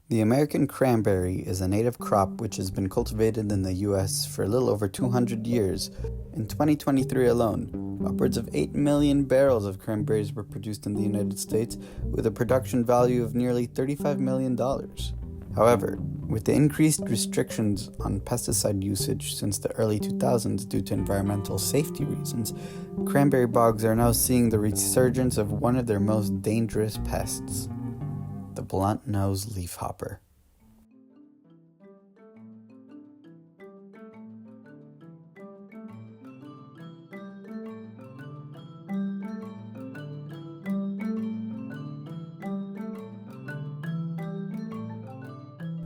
The American cranberry is a native crop which has been cultivated in the US for a little over 200 years. In 2023 alone, upwards of 8 million barrels of cranberries were produced in the United States with a production value of nearly $35 million. However, with the increased restrictions on pesticide usage since the early 2000s due to environmental safety reasons, cranberry bogs are now seeing the resurgence of one of their most dangerous pests, the blunt-nosed leafhopper.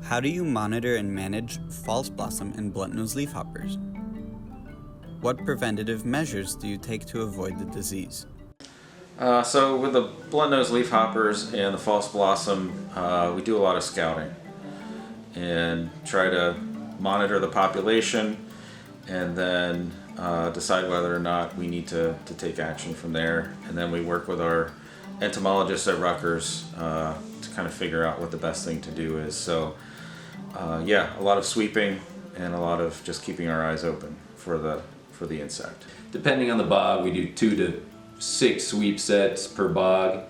How do you monitor and manage false blossom and blunt-nosed leafhoppers? What preventative measures do you take to avoid the disease? So with the blunt-nosed leafhoppers and the false blossom, we do a lot of scouting and try to monitor the population and then decide whether or not we need to take action from there. And then we work with our entomologists at Rutgers to kind of figure out what the best thing to do is. So a lot of sweeping and a lot of just keeping our eyes open for the insect. Depending on the bog, we do 2 to 6 sweep sets per bog,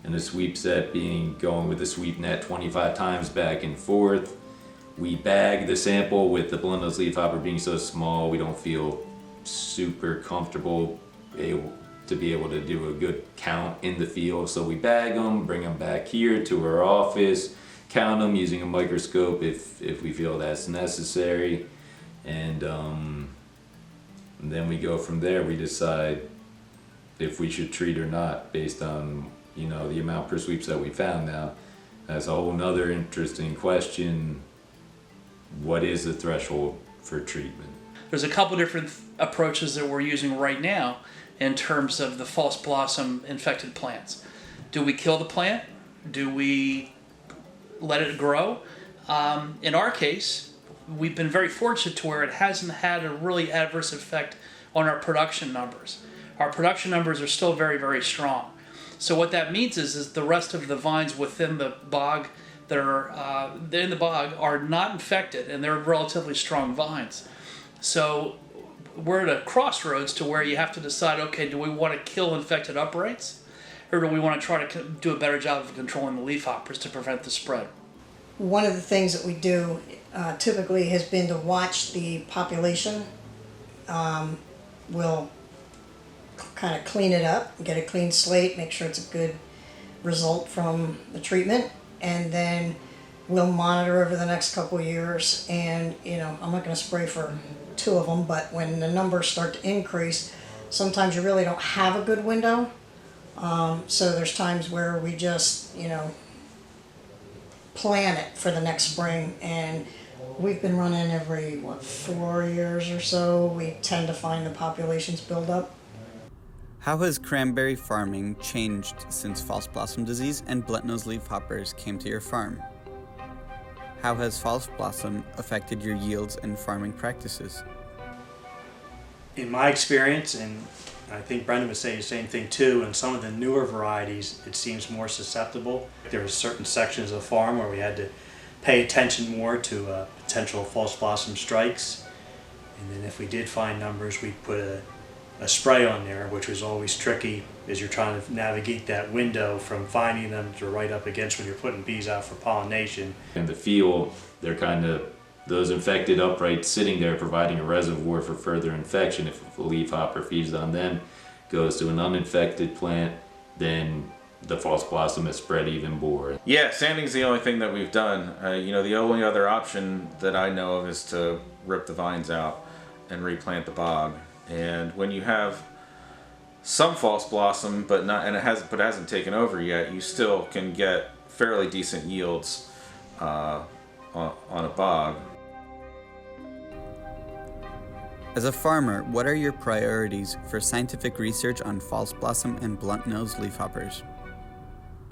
and the sweep set being going with the sweep net 25 times back and forth. We bag the sample with the blunt-nosed leafhopper being so small, we don't feel super comfortable to be able to do a good count in the field. So we bag them, bring them back here to our office, count them using a microscope if we feel that's necessary, and then we go from there. We decide if we should treat or not based on the amount per sweep set we found. Now that's a whole nother interesting question. What is the threshold for treatment? There's a couple different approaches that we're using right now in terms of the false blossom infected plants. Do we kill the plant? Do we let it grow? In our case, we've been very fortunate to where it hasn't had a really adverse effect on our production numbers. Our production numbers are still very, very strong. So what that means is the rest of the vines within the bog that are in the bog are not infected, and they're relatively strong vines. So we're at a crossroads to where you have to decide, okay, do we want to kill infected uprights, or do we want to try to do a better job of controlling the leafhoppers to prevent the spread? One of the things that we do typically has been to watch the population. We'll kind of clean it up, get a clean slate, make sure it's a good result from the treatment, and then we'll monitor over the next couple of years. And I'm not going to spray for 2 of them, but when the numbers start to increase, sometimes you really don't have a good window. So there's times where we just plan it for the next spring, and we've been running every 4 years or so. We tend to find the populations build up. How has cranberry farming changed since false blossom disease and blunt-nosed leafhoppers came to your farm? How has false blossom affected your yields and farming practices? In my experience, and I think Brendan would say the same thing too, in some of the newer varieties, it seems more susceptible. There were certain sections of the farm where we had to pay attention more to potential false blossom strikes. And then if we did find numbers, we'd put a spray on there, which was always tricky as you're trying to navigate that window from finding them to right up against when you're putting bees out for pollination. In the field, they're kind of those infected uprights sitting there providing a reservoir for further infection. If a leafhopper feeds on them, goes to an uninfected plant, then the false blossom is spread even more. Yeah, sanding's the only thing that we've done. The only other option that I know of is to rip the vines out and replant the bog. And when you have some false blossom, but it hasn't taken over yet, you still can get fairly decent yields on a bog. As a farmer, what are your priorities for scientific research on false blossom and blunt-nosed leafhoppers?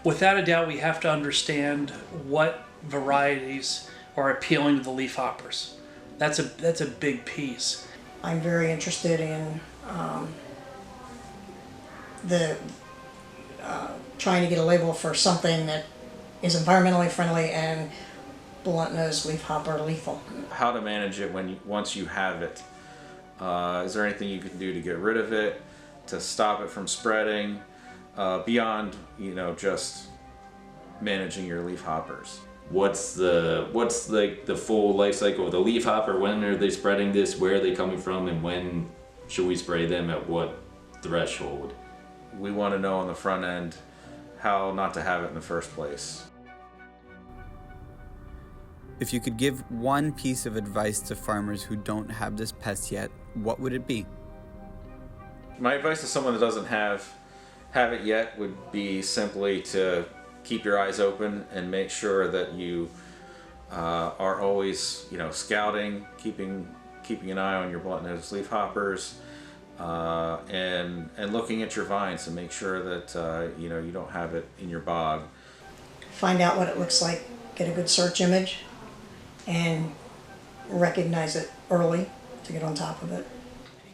Without a doubt, we have to understand what varieties are appealing to the leafhoppers. That's a big piece. I'm very interested in trying to get a label for something that is environmentally friendly and blunt-nosed leafhopper lethal. How to manage it once you have it. Is there anything you can do to get rid of it, to stop it from spreading, beyond just managing your leafhoppers? What's the full life cycle of the leafhopper? When are they spreading this? Where are they coming from? And when should we spray them at what threshold? We want to know on the front end how not to have it in the first place. If you could give one piece of advice to farmers who don't have this pest yet, what would it be? My advice to someone that doesn't have it yet would be simply to keep your eyes open and make sure that you are always, scouting, keeping an eye on your blunt-nosed leafhoppers, and looking at your vines to make sure that you don't have it in your bog. Find out what it looks like, get a good search image, and recognize it early to get on top of it.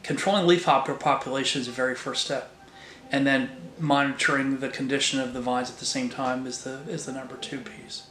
Controlling leafhopper population is the very first step, and then monitoring the condition of the vines at the same time is the number 2 piece.